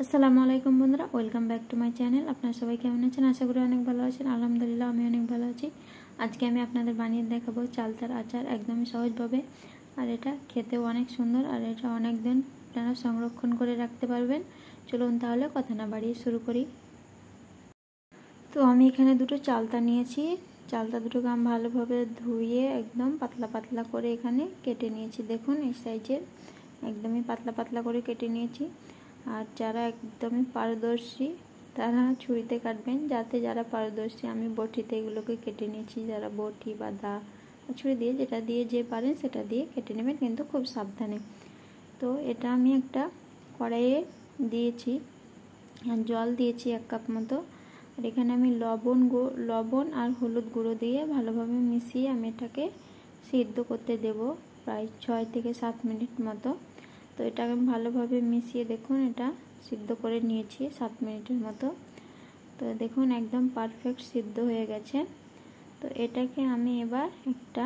আসসালামু আলাইকুম বন্ধুরা, welcome back to my channel. আপনারা সবাই কেমন আছেন? আশা করি অনেক ভালো আছেন। আলহামদুলিল্লাহ আমি অনেক ভালো আছি। আজকে আমি আপনাদের বানিয়ে দেখাবো চালতার আচার, একদমই সহজভাবে। আর এটা খেতেও অনেক সুন্দর, আর এটা অনেক দিন আপনারা সংরক্ষণ করে রাখতে পারবেন। চলুন তাহলে কথা না বাড়িয়ে শুরু করি। তো আমি এখানে দুটো চালতা নিয়েছি। চালতা দুটোকে আমি ভালোভাবে ধুয়ে একদম পাতলা পাতলা করে এখানে কেটে নিয়েছি। দেখুন এই সাইজের একদমই পাতলা পাতলা করে কেটে নিয়েছি। আর যারা একদমই পারদর্শী তারা ছুরিতে কাটবেন, যারা পারদর্শী আমি বটিতে এগুলোকে কেটে নিয়েছি। যারা বটি বা দা ছুরি দিয়ে, যেটা দিয়ে যে পারেন সেটা দিয়ে কেটে নেবেন, কিন্তু খুব সাবধানে। তো এটা আমি একটা কড়াইয়ে দিয়েছি, জল দিয়েছি 1 কাপ মতো। আর এখানে আমি লবণ আর হলুদ গুঁড়ো দিয়ে ভালোভাবে মিশিয়ে আমি এটাকে সিদ্ধ করতে দেব প্রায় 6 থেকে 7 মিনিট মতো। তো এটাকে আমি ভালোভাবে মিশিয়ে দেখুন এটা সিদ্ধ করে নিয়েছি 7 মিনিটের মতো। তো দেখুন একদম পারফেক্ট সিদ্ধ হয়ে গেছে। তো এটাকে আমি এবার একটা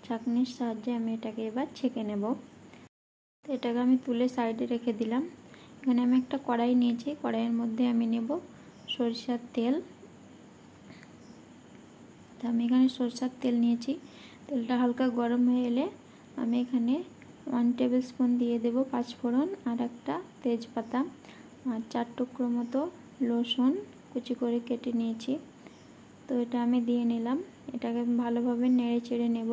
ছাঁকনির সাহায্যে আমি এটাকে এবার ছেঁকে নেব। তো এটাকে আমি তুলে সাইডে রেখে দিলাম। এখানে আমি একটা কড়াই নিয়েছি, কড়াইয়ের মধ্যে আমি নেব সরিষার তেল। তো আমি এখানে সরিষার তেল নিয়েছি। তেলটা হালকা গরম হয়ে এলে আমি এখানে 1 টেবিল স্পুন দিয়ে দেব পাঁচফোড়ন, আর একটা তেজপাতা, আর 4 টুকরো মতো রসুন কুচি করে কেটে নিয়েছি। তো এটা আমি দিয়ে নিলাম। এটাকে ভালোভাবে নেড়ে চেড়ে নেব,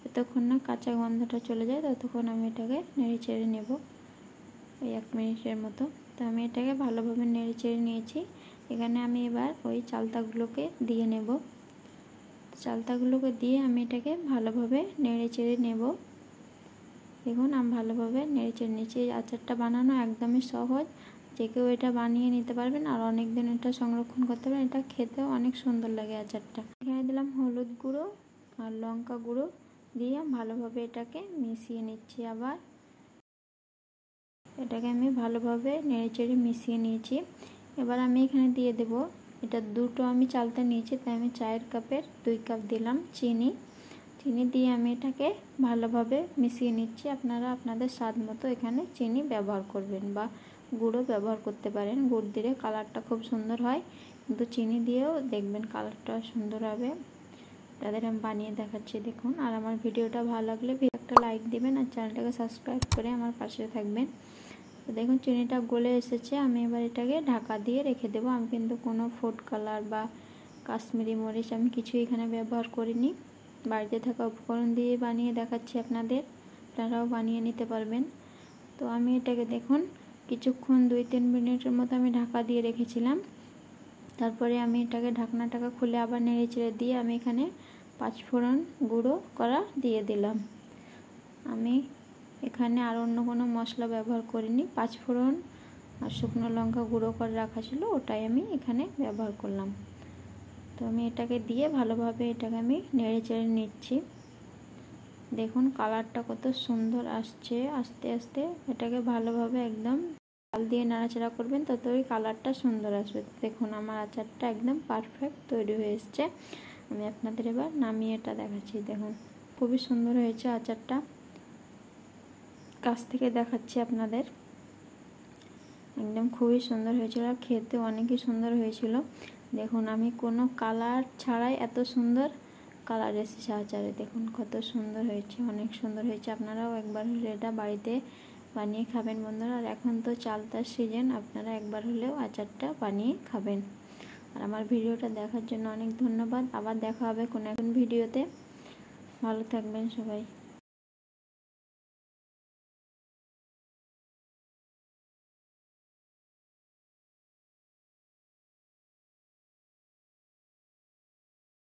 যতক্ষণ না কাঁচা গন্ধটা চলে যায় ততক্ষণ আমি এটাকে নেড়ে চেড়ে নেব, ওই 1 মিনিটের মতো। তো আমি এটাকে ভালোভাবে নেড়ে চেড়ে নিয়েছি। এখানে আমি এবার ওই চালতাগুলোকে দিয়ে নেব। চালতাগুলোকে দিয়ে আমি এটাকে ভালোভাবে নেড়ে চেড়ে নেব। দেখুন আমি ভালোভাবে নেড়ে চেড়ে নিয়েছি। এই আচারটা বানানো একদমই সহজ, যে কেউ এটা বানিয়ে নিতে পারবেন আর অনেক দিন এটা সংরক্ষণ করতে পারবেন। এটা খেতেও অনেক সুন্দর লাগে আচারটা। এখানে দিলাম হলুদ গুঁড়ো আর লঙ্কা গুঁড়ো দিয়ে ভালোভাবে এটাকে মিশিয়ে নিচ্ছি। আবার এটাকে আমি ভালোভাবে নেড়ে চেড়ে মিশিয়ে নিয়েছি। এবার আমি এখানে দিয়ে দেব, এটা দুটো আমি চালতা নিয়েছি, তাই আমি চায়ের কাপের 2 কাপ দিলাম চিনি দিয়ে আমি এটাকে ভালোভাবে মিশিয়ে নিচ্ছি। আপনারা আপনাদের স্বাদ মতো এখানে চিনি ব্যবহার করবেন বা গুঁড়ো ব্যবহার করতে পারেন। গুড় দিলে কালারটা খুব সুন্দর হয়, কিন্তু চিনি দিয়েও দেখবেন কালারটা সুন্দর হবে। তাদের আমি বানিয়ে দেখাচ্ছি দেখুন। আর আমার ভিডিওটা ভালো লাগলে একটা লাইক দিবেন আর চ্যানেলটাকে সাবস্ক্রাইব করে আমার পাশে থাকবেন। তো দেখুন চিনিটা গলে এসেছে। আমি এবার এটাকে ঢাকা দিয়ে রেখে দেবো। আমি কিন্তু কোনো ফুড কালার বা কাশ্মীরি মরিচ আমি কিছুই এখানে ব্যবহার করিনি। বাড়িতে থাকা উপকরণ দিয়ে বানিয়ে দেখাচ্ছি আপনাদের, আপনারাও বানিয়ে নিতে পারবেন। তো আমি এটাকে দেখুন কিছুক্ষণ 2-3 মিনিটের মতো আমি ঢাকা দিয়ে রেখেছিলাম। তারপরে আমি এটাকে ঢাকনাটাকে খুলে আবার নেড়ে চেড়ে দিয়ে আমি এখানে পাঁচফোড়ন গুঁড়ো করা দিয়ে দিলাম। আমি এখানে আর অন্য কোনো মশলা ব্যবহার করিনি। পাঁচফোড়ন আর শুকনো লঙ্কা গুঁড়ো করে রাখা ছিল, ওটাই আমি এখানে ব্যবহার করলাম। তো আমি এটাকে দিয়ে ভালোভাবে এটাকে আমি নেড়ে চেড়ে নিচ্ছি। দেখুন কালারটা কত সুন্দর আসছে। আস্তে আস্তে এটাকে ভালোভাবে একদম জাল দিয়ে নাড়াচাড়া করবেন, ততই কালারটা সুন্দর আসবে। দেখুন আমার আচারটা একদম পারফেক্ট তৈরি হয়ে এসছে। আমি আপনাদের এবার নামিয়ে এটা দেখাচ্ছি। দেখুন খুবই সুন্দর হয়েছে আচারটা, কাছ থেকে দেখাচ্ছি আপনাদের। একদম খুবই সুন্দর হয়েছিল, আর খেতে অনেকই সুন্দর হয়েছিল। দেখুন আমি কোনো কালার ছাড়াই এত সুন্দর কালার এসেছে আচারে। দেখুন কত সুন্দর হয়েছে, অনেক সুন্দর হয়েছে। আপনারাও একবার হলে এটা বাড়িতে বানিয়ে খাবেন বন্ধুরা। আর এখন তো চালতার সিজন, আপনারা একবার হলেও আচারটা বানিয়ে খাবেন। আর আমার ভিডিওটা দেখার জন্য অনেক ধন্যবাদ। আবার দেখা হবে কোনো একজন ভিডিওতে। ভালো থাকবেন সবাই।